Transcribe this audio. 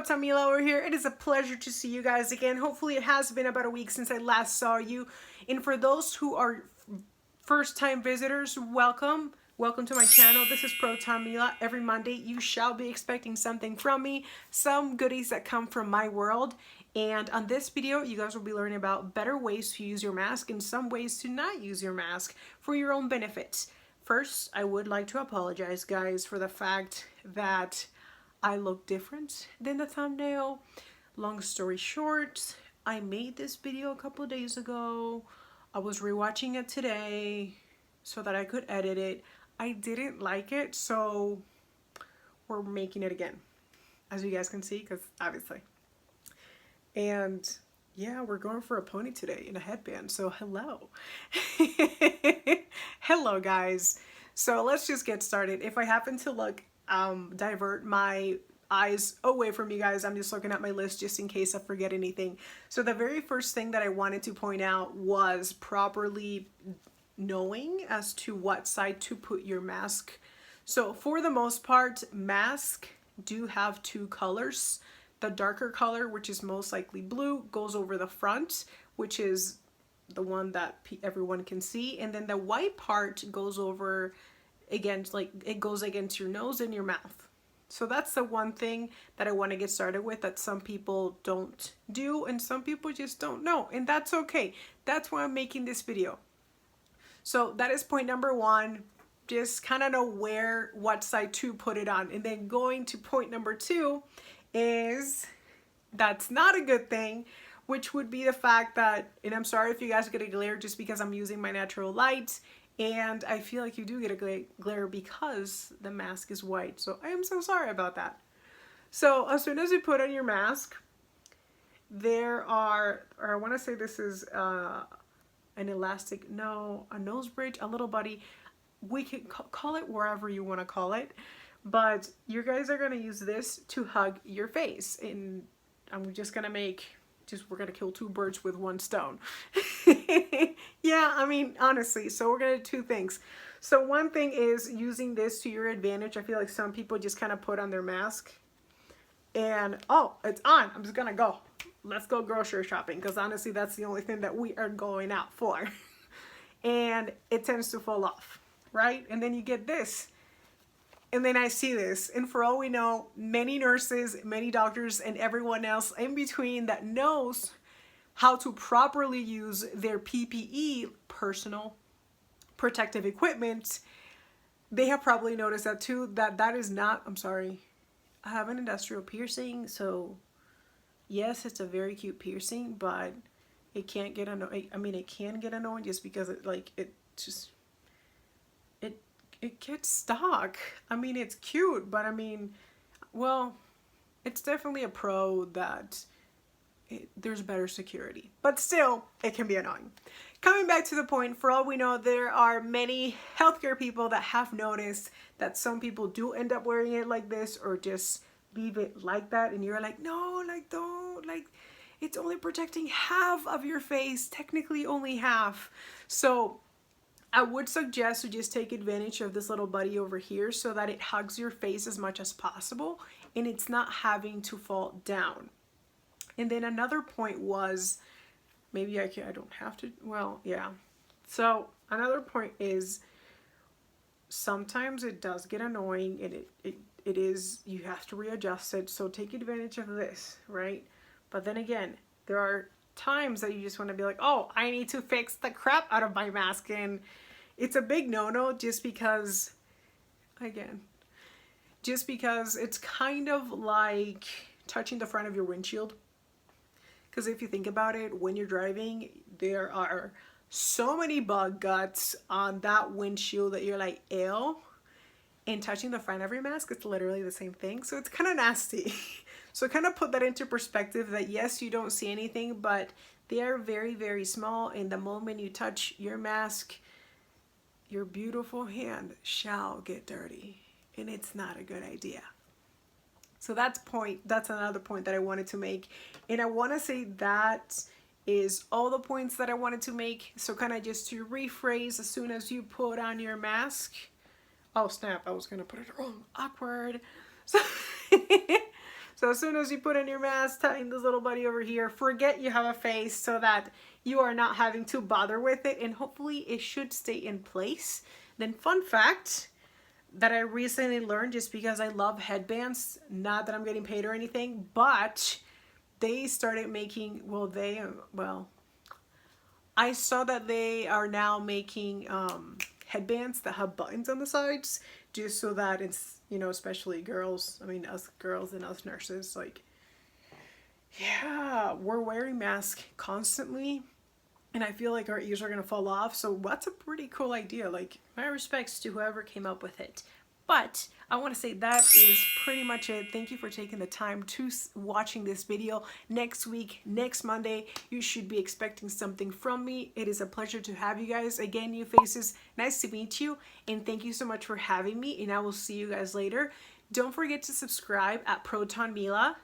Proton, Mila over here. It is a pleasure to see you guys again. Hopefully it has been about a week since I last saw you. And for those who are first-time visitors, welcome. Welcome to my channel. This is Proton Mila. Every Monday you shall be expecting something from me, some goodies that come from my world. And on this video, you guys will be learning about better ways to use your mask and some ways to not use your mask for your own benefit. First, I would like to apologize, guys, for the fact that I look different than the thumbnail. Long story short, I made this video a couple of days ago. I was rewatching it today so that I could edit it. I didn't like it, so we're making it again, as you guys can see, because obviously. And yeah, we're going for a pony today in a headband, so hello. Hello, guys. So let's just get started. If I happen to look divert my eyes away from you guys, I'm just looking at my list just in case I forget anything. So the very first thing that I wanted to point out was properly knowing as to what side to put your mask. So for the most part, masks do have two colors. The darker color, which is most likely blue, goes over the front, which is the one that everyone can see, and then the white part goes over against, like, it goes against your nose and your mouth. So that's the one thing that I want to get started with that some people don't do and some people just don't know, and that's okay. That's why I'm making this video. So that is point number one. Just kind of know what side to put it on. And then going to point number two is that's not a good thing, which would be the fact that, and I'm sorry if you guys get a glare just because I'm using my natural light, and I feel like you do get a glare because the mask is white. So I am so sorry about that. So as soon as you put on your mask, there are, or I want to say this is an elastic, no, a nose bridge, a little buddy. We can call it wherever you want to call it, but you guys are going to use this to hug your face. And I'm just going to we're going to kill two birds with one stone. Yeah, I mean, honestly, so we're going to do two things. So one thing is using this to your advantage. I feel like some people just kind of put on their mask and, oh, it's on. I'm just going to go. Let's go grocery shopping, because honestly, that's the only thing that we are going out for. And it tends to fall off, right? And then you get this. And then I see this, and for all we know, many nurses, many doctors, and everyone else in between that knows how to properly use their PPE, personal protective equipment, they have probably noticed that too, that is not, I'm sorry, I have an industrial piercing, so yes, it's a very cute piercing, but it can't get annoying. I mean, it can get annoying just because it gets stuck. I mean, it's cute, but I mean, well, it's definitely a pro that there's better security, but still, it can be annoying. Coming back to the point, for all we know, there are many healthcare people that have noticed that some people do end up wearing it like this or just leave it like that, and you're like, no, like, don't, like, it's only protecting half of your face, technically only half. So I would suggest to just take advantage of this little buddy over here so that it hugs your face as much as possible and it's not having to fall down. And then another point was, maybe I don't have to, well, yeah. So another point is sometimes it does get annoying and it is, you have to readjust it. So take advantage of this, right? But then again, there are times that you just want to be like, oh, I need to fix the crap out of my mask, and it's a big no-no just because, again, just because it's kind of like touching the front of your windshield. Because if you think about it, when you're driving, there are so many bug guts on that windshield that you're like, ew. And touching the front of your mask, it's literally the same thing. So it's kind of nasty. So kind of put that into perspective that yes, you don't see anything, but they are very, very small. And the moment you touch your mask, your beautiful hand shall get dirty. And it's not a good idea. So that's another point that I wanted to make. And I want to say that is all the points that I wanted to make. So kind of just to rephrase, as soon as you put on your mask, oh snap, I was going to put it wrong. Awkward. So So as soon as you put on your mask, tying this little buddy over here, forget you have a face so that you are not having to bother with it, and hopefully it should stay in place. Then fun fact that I recently learned, just because I love headbands, not that I'm getting paid or anything, but they started making, I saw that they are now making headbands that have buttons on the sides, just so that it's, you know, especially girls, I mean us girls and us nurses, like, yeah, we're wearing masks constantly, and I feel like our ears are gonna fall off. So that's a pretty cool idea. Like, my respects to whoever came up with it. But I want to say that is pretty much it. Thank you for taking the time to watching this video. Next week, next Monday, you should be expecting something from me. It is a pleasure to have you guys. Again, new faces, nice to meet you. And thank you so much for having me. And I will see you guys later. Don't forget to subscribe at Proton Mila.